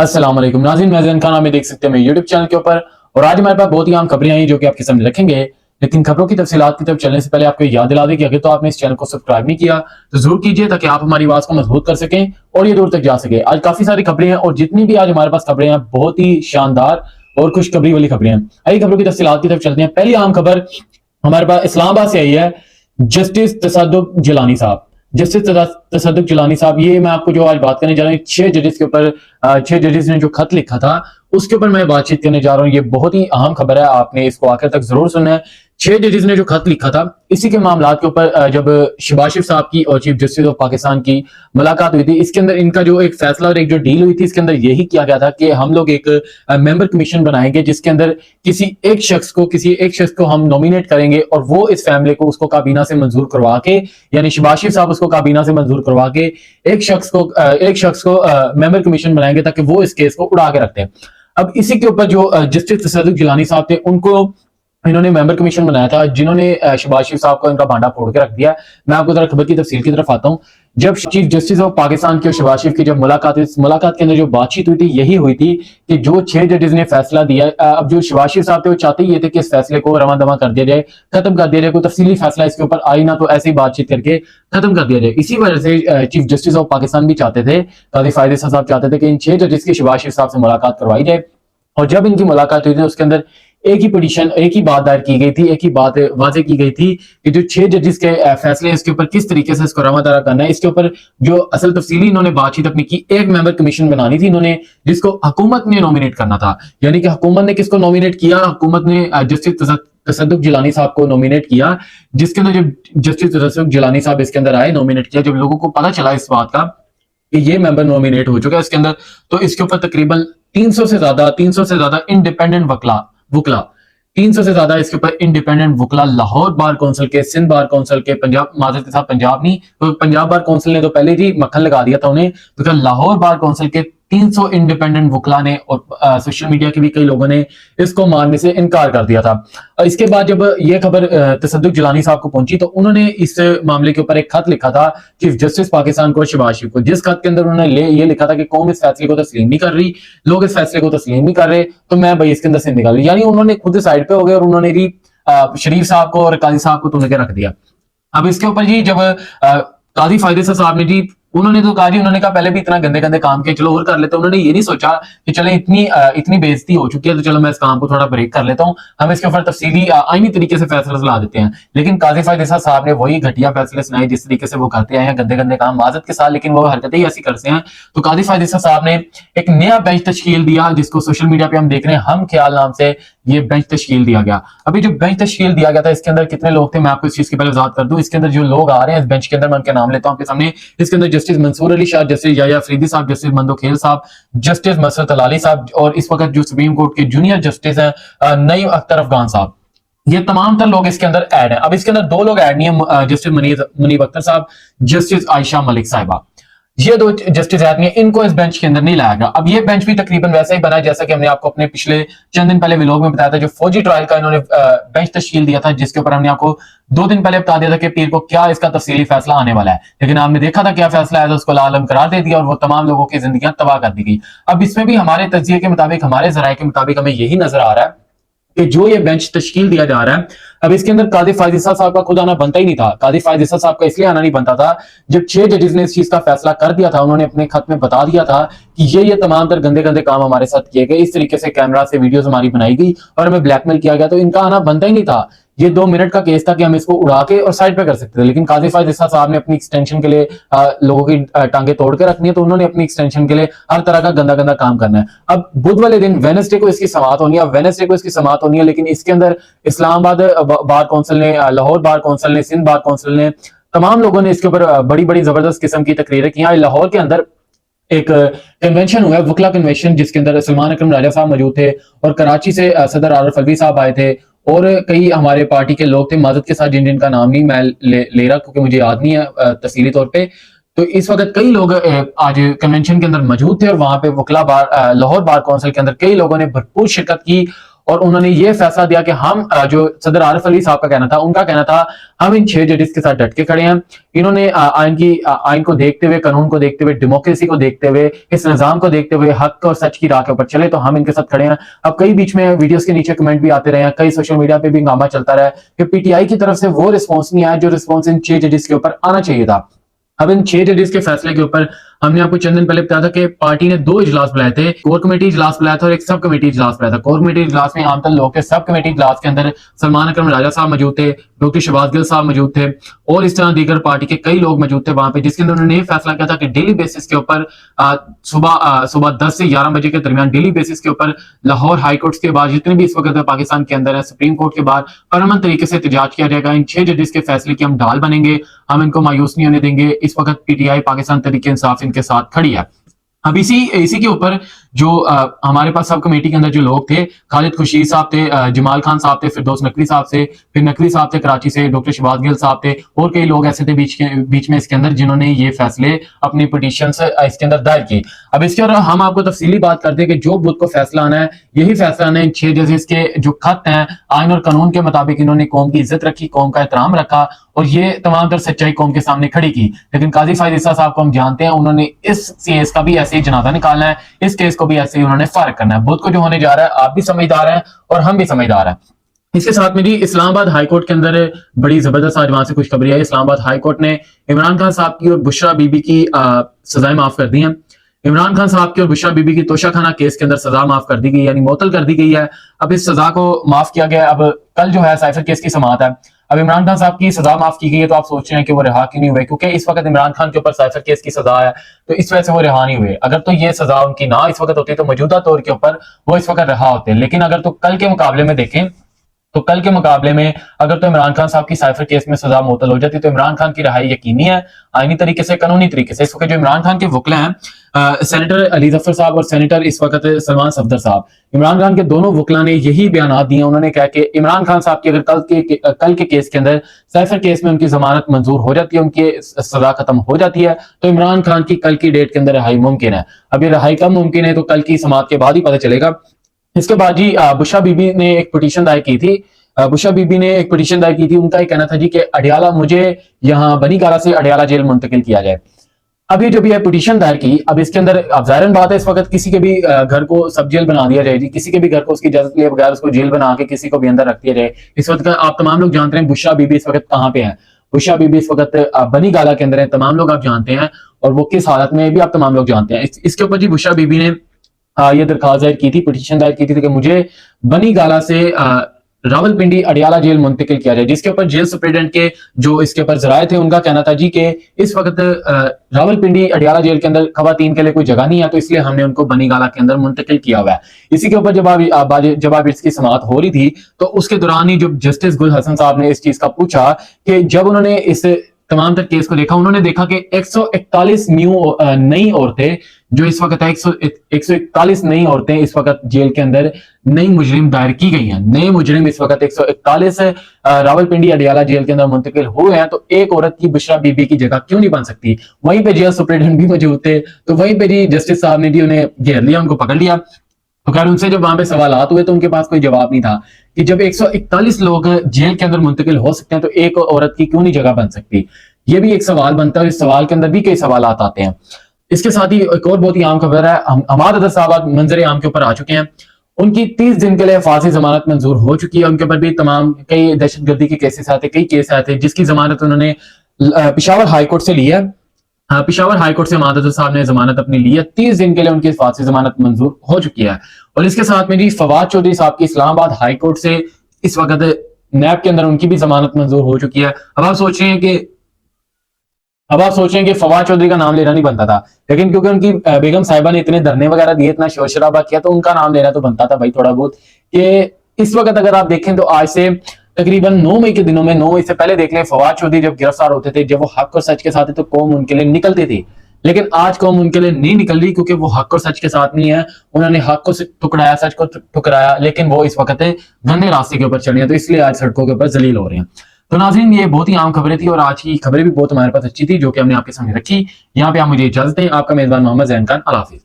अस्सलाम वालेकुम नाज़रीन, मैं ज़ैन खान, हमें देख सकते हैं मेरे यूट्यूब चैनल के ऊपर। और आज हमारे पास बहुत ही अहम खबरें आई जो कि आपके सामने रखेंगे। लेकिन खबरों की तफसीलात की तरफ चलने से पहले आपको याद दिला दें कि अगर तो आपने इस चैनल को सब्सक्राइब नहीं किया तो जरूर कीजिए, ताकि आप हमारी आवाज को मजबूत कर सकें और ये दूर तक जा सके। आज काफी सारी खबरें हैं और जितनी भी आज हमारे पास खबरें हैं बहुत ही शानदार और खुशखबरी वाली खबरें हैं। आइए खबरों की तफसीलात की तरफ चलते हैं। पहली अहम खबर हमारे पास इस्लामाबाद से आई है। जस्टिस तसद्दुक जिलानी साहब, जस्टिस तसद्दुक जिलानी साहब, ये मैं आपको जो आज बात करने जा रहा हूँ, 6 जजेस के ऊपर 6 जजेस ने जो खत लिखा था उसके ऊपर मैं बातचीत करने जा रहा हूँ। ये बहुत ही अहम खबर है, आपने इसको आखिर तक जरूर सुनना है। 6 जजेस ने जो खत लिखा था इसी के मामला के ऊपर जब शहबाज शरीफ साहब की और चीफ जस्टिस ऑफ पाकिस्तान की मुलाकात हुई थी, इसके अंदर इनका जो एक फैसला और एक जो डील हुई थी, इसके अंदर यही किया गया था कि हम लोग एक मेंबर कमीशन बनाएंगे जिसके अंदर किसी एक शख्स को हम नॉमिनेट करेंगे और वो इस फैमिली को उसको काबीना से मंजूर करवा के, यानी शहबाज शरीफ साहब उसको काबीना से मंजूर करवा के एक शख्स को मेंबर कमीशन बनाएंगे ताकि वो इस केस को उड़ा के रखते हैं। अब इसी के ऊपर जो जस्टिस तसद्दुक जिलानी साहब थे उनको इन्होंने मेंबर कमीशन बनाया था, जिन्होंने शहबाज शरीफ साहब को इनका भांडा फोड़ के रख दिया। मैं आपको जरा खबर की तफसील की तरफ आता हूं। जब चीफ जस्टिस ऑफ पाकिस्तान की और शहबाज शरीफ की जब मुलाकात हुई, इस मुलाकात के अंदर जो बातचीत हुई थी यही हुई थी कि जो 6 जजेस ने फैसला दिया, अब जो शहबाज शरीफ साहब थे वो चाहते ही ये थे कि इस फैसले को रवां दवा कर दिया जाए, खत्म कर दिया जाए, कोई तफसीली फैसला इसके ऊपर आई ना तो ऐसे ही बातचीत करके खत्म कर दिया जाए। इसी वजह से चीफ जस्टिस ऑफ पाकिस्तान भी चाहते थे, काजी फायद साहब चाहते थे कि इन 6 जजेस की शहबाज शरीफ साहब से मुलाकात करवाई जाए। और जब इनकी मुलाकात हुई थी उसके अंदर एक ही पिटीशन, एक ही बात दायर की गई थी, एक ही बात वाजे की गई थी कि जो 6 जजेस के फैसले हैं इसके ऊपर किस तरीके से इसको रवादारा करना है। इसके ऊपर जो असल तफसीली इन्होंने बातचीत अपनी की, एक मेंबर कमीशन बनानी थी इन्होंने जिसको हुकूमत ने नॉमिनेट करना था। यानी कि हुकूमत ने किसको नॉमिनेट किया? हुकूमत ने जस्टिस तसद्दुक जिलानी साहब को नॉमिनेट किया, जिसके अंदर जब जस्टिस तसद्दुक जिलानी साहब इसके अंदर आए, नॉमिनेट किया, जब लोगों को पता चला इस बात का कि ये मेंबर नॉमिनेट हो चुका है इसके अंदर, तो इसके ऊपर तकरीबन 300 से ज्यादा इंडिपेंडेंट वकला 300 से ज्यादा इसके ऊपर इंडिपेंडेंट वकला लाहौर बार काउंसिल के, सिंध बार काउंसिल के, पंजाब माजरत के साथ पंजाब नहीं तो पंजाब बार काउंसिल ने तो पहले ही मक्खन लगा दिया था उन्हें, तो लाहौर बार काउंसिल के 300 इंडिपेंडेंट वकला ने और सोशल मीडिया के भी कई लोगों ने इसको मानने से इनकार कर दिया था। और इसके बाद जब यह खबर तसद्दुक जिलानी साहब को पहुंची तो उन्होंने इस मामले के ऊपर एक खत लिखा था चीफ जस्टिस पाकिस्तान को, शहबाज शरीफ को, जिस खत के अंदर उन्होंने ये लिखा था कि कौम इस फैसले को तस्लीम नहीं कर रही, लोग इस फैसले को तस्लीम नहीं कर रहे, तो मैं भाई इसके अंदर से निकाल रही। यानी उन्होंने खुद साइड पे हो गए और उन्होंने भी शरीफ साहब को और काजी साहब को तुम के रख दिया। अब इसके ऊपर जी जब काजी फायदे साहब ने जी उन्होंने तो कहा जी, उन्होंने कहा पहले भी इतना गंदे गंदे काम किए, चलो और कर लेते हैं। उन्होंने ये नहीं सोचा कि चले इतनी बेइज्जती हो चुकी है तो चलो मैं इस काम को थोड़ा ब्रेक कर लेता हूं, हम इसके ऊपर तफसीली आईनी तरीके से फैसला सुना देते हैं। लेकिन काजी फायद साहब ने वही घटिया फैसले सुनाए जिस तरीके से वो करते आए हैं, गंदे गंदे काम माजत के साथ, लेकिन वो हरकतें ही ऐसी करते हैं। तो काजी फायद साहब ने एक नया बेंच तश्कील दिया जिसको सोशल मीडिया पे हम देख रहे हैं, हम ख्याल नाम से ये बेंच तश्कील दिया गया। अभी जो बेंच तश्कील दिया गया था इसके अंदर कितने लोग थे मैं आपको इस चीज की पहले वजाहत कर दूं। इसके अंदर जो लोग आ रहे हैं इस बेंच के अंदर, मैं उनके नाम लेता हूं आपके सामने। इसके अंदर जस्टिस मंसूर अली शाह, जस्टिस याया अफरीदी साहब, जस्टिस मंदो खेल साहब, जस्टिस मसरत अलाली साहब और इस वक्त जो सुप्रीम कोर्ट के जूनियर जस्टिस हैं नईम अख्तर अफगान साहब, ये तमाम तर लोग इसके अंदर ऐड हैं। अब इसके अंदर 2 लोग ऐड नहीं है, जस्टिस मुनीब अख्तर साहब, जस्टिस आयशा मलिक साहिबा, ये 2 जस्टिस आदमी हैं, इनको इस बेंच के अंदर नहीं लाया गया। अब ये बेंच भी तकरीबन वैसा ही बना है जैसा कि हमने आपको अपने पिछले चंद दिन पहले व्लॉग में बताया था, जो फौजी ट्रायल का इन्होंने बेंच तश्कील दिया था, जिसके ऊपर हमने आपको 2 दिन पहले बता दिया था कि पीर को क्या इसका तफसीली फैसला आने वाला है। लेकिन आपने देखा था क्या फैसला आया था, उसको लालम करार दे दिया और वो तमाम लोगों की जिंदगियां तबाह कर दी गई। अब इसमें भी हमारे तज्जिए के मुताबिक, हमारे जराये के मुताबिक हमें यही नजर आ रहा है कि जो ये बेंच तश्कील दिया जा रहा है, अब इसके अंदर काजी फायजिसा साहब का खुद आना बनता ही नहीं था। काजी फायजिसा साहब का इसलिए आना नहीं बनता था, जब 6 जजेस ने इस चीज का फैसला कर दिया था, उन्होंने अपने खत में बता दिया था कि ये तमाम तर गंदे गंदे काम हमारे साथ किए गए, इस तरीके से कैमरा से वीडियोस हमारी बनाई गई और हमें ब्लैकमेल किया गया, तो इनका आना बनता ही नहीं था। ये 2 मिनट का केस था कि हम इसको उड़ा के और साइड पे कर सकते थे। लेकिन काजी फायजिसा साहब ने अपनी एक्सटेंशन के लिए लोगों की टांगे तोड़ के रखनी है, तो उन्होंने अपनी एक्सटेंशन के लिए हर तरह का गंदा गंदा काम करना है। अब बुध वाले दिन वेडनेसडे को इसकी समाअत होनी है, वेडनेसडे को इसकी समाअत होनी है, लेकिन इसके अंदर इस्लामाबाद बार काउंसिल ने, लाहौर बार काउंसिल ने, सिंध बार काउंसिल ने, तमाम लोगों ने इसके ऊपर बड़ी बड़ी जबरदस्त किस्म की तकरीरें की। लाहौर के अंदर एक कन्वेंशन हुआ है, वकला कन्वेंशन, जिसके अंदर सलमान अकरम राजा साहब मौजूद थे और कराची से सदर आरिफ अलवी साहब आए थे और कई हमारे पार्टी के लोग थे, माजत के साथ जिनका नाम नहीं मैं ले रहा क्योंकि मुझे याद नहीं है तफसीली तौर पे। तो इस वक्त कई लोग आज कन्वेंशन के अंदर मौजूद थे और वहां पे वकला बार लाहौर बार काउंसिल के अंदर कई लोगों ने भरपूर शिरकत की और उन्होंने ये फैसला दिया कि हम जो सदर आरिफ अली साहब का कहना था, उनका कहना था हम इन 6 जजेस के साथ डट के खड़े हैं। इन्होंने आइन को देखते हुए, कानून को देखते हुए, डेमोक्रेसी को देखते हुए, इस निजाम को देखते हुए हक और सच की राह के ऊपर चले, तो हम इनके साथ खड़े हैं। अब कई बीच में वीडियोस के नीचे कमेंट भी आते रहे हैं, कई सोशल मीडिया पे भी हंगामा चलता रहा है कि पीटीआई की तरफ से वो रिस्पॉन्स नहीं आया जो रिस्पॉन्स इन 6 जजेस के ऊपर आना चाहिए था। अब इन 6 जजेस के फैसले के ऊपर हमने आपको चंद दिन पहले बताया था कि पार्टी ने 2 इजलास बुलाए थे, कोर कमेटी इजलास बुलाया था और एक सब कमेटी इजलास बुलाया था। कोर कमेटी इजलास में आमतौर लोग थे, सब कमेटी इजलास के अंदर सलमान अकरम राजा साहब मौजूद थे, डॉक्टर शहबाज गिल साहब मौजूद थे और इस तरह दीगर पार्टी के कई लोग मौजूद थे वहां पे, जिसके अंदर उन्होंने फैसला किया था कि डेली बेसिस के ऊपर सुबह 10 से 11 बजे के दरमियान डेली बेसिस के ऊपर लाहौर हाईकोर्ट के बाद जितने भी इस वक्त पाकिस्तान के अंदर है, सुप्रीम कोर्ट के बाद परमन तरीके से एहतजाज किया जाएगा। इन 6 जजेस के फैसले की हम ढाल बनेंगे, हम इनको मायूस नहीं होने देंगे। इस वक्त पीटीआई पाकिस्तान तरीके इंसाफ इनके साथ खड़ी है। अब इसी के ऊपर जो हमारे पास सब कमेटी के अंदर जो लोग थे, खालिद खुर्शीद साहब थे, जमाल खान साहब थे, फिरदौस नकवी साहब से, फिर नकवी साहब थे कराची से, डॉक्टर शहबाज गिल साहब थे और कई लोग ऐसे थे बीच में इसके अंदर जिन्होंने ये फैसले अपनी पिटीशन से इसके अंदर दायर की। अब इसके और हम आपको तफसीली बात करते हैं कि जो बुध को फैसला आना है, यही फैसला आना है। 6 जजेस के जो खत हैं, आइन और कानून के मुताबिक इन्होंने कौम की इज्जत रखी, कौम का एहतराम रखा और ये तमाम तर सच्चाई कौम के सामने खड़ी की। लेकिन काजी फायद ईसा साहब को हम जानते हैं, उन्होंने इस केस का भी ऐसे ही जनाजा निकालना है, इस केस को भी ऐसे ही उन्होंने फारिग करना है। बुध को जो होने जा रहा है, आप भी समझदार हैं और हम भी समझदार हैं। इसके साथ में जी इस्लामाबाद हाईकोर्ट के अंदर बड़ी जबरदस्त आज वहां से खुशखबरी आई। इस्लामाबाद हाईकोर्ट ने इमरान खान साहब की और बुशरा बीबी की सजाएं माफ कर दी हैं। इमरान खान साहब की और बुशरा बीबी की तोशाखाना केस के अंदर सजा माफ कर दी गई, यानी मुअत्तल कर दी गई है। अब इस सजा को माफ किया गया। अब कल जो है साइफर केस की समाअत है। अब इमरान खान साहब की सजा माफ की गई है, तो आप सोच रहे हैं कि वो रिहा क्यों नहीं हुए, क्योंकि इस वक्त इमरान खान के ऊपर साइफर केस की सजा है, तो इस वजह से वो रिहा नहीं हुए। अगर तो ये सजा उनकी ना इस वक्त होती तो मौजूदा तौर के ऊपर वो इस वक्त रिहा होते। लेकिन अगर तो कल के मुकाबले में देखें, तो कल के मुकाबले में अगर तो इमरान खान साहब की साइफर केस में सजा मुअत्तल हो जाती तो इमरान खान की रिहाई यकीनी है, आईनी तरीके से, कानूनी तरीके से। इस वक्त जो इमरान खान के वकील हैं, सेनेटर अली जफर साहब और सेनेटर इस वक्त सलमान सफदर साहब, इमरान खान के दोनों वकीलों ने यही बयान दिए। उन्होंने कहा कि इमरान खान साहब की अगर कल के केस के अंदर साइफर केस में उनकी जमानत मंजूर हो जाती है, उनकी सजा खत्म हो जाती है, तो इमरान खान की कल की डेट के अंदर रिहाई मुमकिन है। अब ये रिहाई कब मुमकिन है तो कल की समाअत के बाद ही पता चलेगा। इसके बाद जी बुशरा बीबी ने एक पिटीशन दायर की थी। बुशरा बीबी ने एक पिटीशन दायर की थी। उनका एक कहना था जी कि अडियाला, मुझे यहाँ बनी गाला से अडियाला जेल मुंतकिल किया जाए। अब ये जो भी है पिटीशन दायर की, अब इसके अंदर अब जाहिर बात है इस वक्त किसी के भी घर को सब जेल बना दिया जाए जी, किसी के भी घर को उसकी इजाजत लिए बगैर उसको जेल बना के किसी को भी अंदर रख दिया जाए। इस वक्त आप तमाम लोग जानते हैं बुशरा बीबी इस वक्त कहाँ पे है। बुशरा बीबी इस वक्त बनी गाला के अंदर है, तमाम लोग आप जानते हैं, और वो किस हालत में भी आप तमाम लोग जानते हैं। इसके ऊपर जी बुशरा बीबी ने ये दरखास्त दायर की थी, पिटीशन दायर की थी कि मुझे बनी गाला से रावलपिंडी अडियाला जेल मुंतकिल किया जाए, जिसके ऊपर जेल सुप्रीडेंट के जो इसके ऊपर जराए थे उनका कहना था जी कि इस वक्त रावलपिंडी अडियाला जेल के अंदर खवातीन के लिए कोई जगह नहीं है, तो इसलिए हमने उनको बनी गाला के अंदर मुंतकिल किया हुआ है। इसी के ऊपर जब इसकी समाअत हो रही थी तो उसके दौरान ही जो जस्टिस गुल हसन साहब ने इस चीज का पूछा कि जब उन्होंने इस तमाम तर केस को देखा, उन्होंने देखा कि 141 नई औरतें जो इस वक्त 141 नई औरतें इस वक्त जेल के अंदर नई मुजरिम दायर की गई हैं। नए मुजरिम इस वक्त 141 रावलपिंडी अडियाला जेल के अंदर मुंतकिल हुए हैं, तो एक औरत की बुशरा बीबी की जगह क्यों नहीं बन सकती। वहीं पे जेल सुप्रीडेंट भी मौजूद थे, तो वहीं पे जी जस्टिस साहब ने जी उन्हें घेर लिया, उनको पकड़ लिया। तो खैर उनसे जब वहां पे सवालात हुए तो उनके पास कोई जवाब नहीं था कि जब 141 लोग जेल के अंदर मुंतकिल हो सकते हैं तो एक औरत की क्यों नहीं जगह बन सकती। ये भी एक सवाल बनता है, इस सवाल के अंदर भी कई सवालात आते हैं। इसके साथ ही एक और बहुत ही आम खबर है, हमाद अदर साहब मंजर आम के ऊपर आ चुके हैं। उनकी 30 दिन के लिए फांसी जमानत मंजूर हो चुकी है। उनके ऊपर भी तमाम कई दहशतगर्दी के केसेस आते, कई केस आए थे जिसकी जमानत उन्होंने पिशावर हाईकोर्ट से ली है। पिशावर हाईकोर्ट से हमाद अदर साहब ने जमानत अपनी ली है। 30 दिन के लिए उनकी फांसी जमानत मंजूर हो चुकी है। और इसके साथ में जी फवाद चौधरी साहब की इस्लामाबाद हाईकोर्ट से इस वक्त नैब के अंदर उनकी भी जमानत मंजूर हो चुकी है। अब आप सोच रहे हैं कि फवाद चौधरी का नाम लेना नहीं बनता था, लेकिन क्योंकि उनकी बेगम साहिबा ने इतने धरने वगैरह दिए, इतना शोर शराबा किया, तो उनका नाम लेना तो बनता था भाई थोड़ा बहुत। कि इस वक्त अगर आप देखें तो आज से तकरीबन 9 मई के दिनों में, 9 मई से पहले देख लें, फवाद चौधरी जब गिरफ्तार होते थे, जब वो हक और सच के साथ थे तो कौम उनके लिए निकलती थी। लेकिन आज कौम उनके लिए नहीं निकल रही, क्योंकि वो हक और सच के साथ नहीं है। उन्होंने हक को ठुकराया, सच को ठुकराया, लेकिन वो इस वक्त गंदे रास्ते के ऊपर चढ़े हैं, तो इसलिए आज सड़कों के ऊपर जलील हो रहे हैं। तो नाज़रीन, ये बहुत ही आम खबरें थी और आज की खबरें भी बहुत हमारे पास अच्छी थी जो कि हमने आपके सामने रखी। यहाँ पे आप मुझे इजाजत दें। आपका मेजबान मोहम्मद ज़ैन खान, अल्लाह हाफिज़।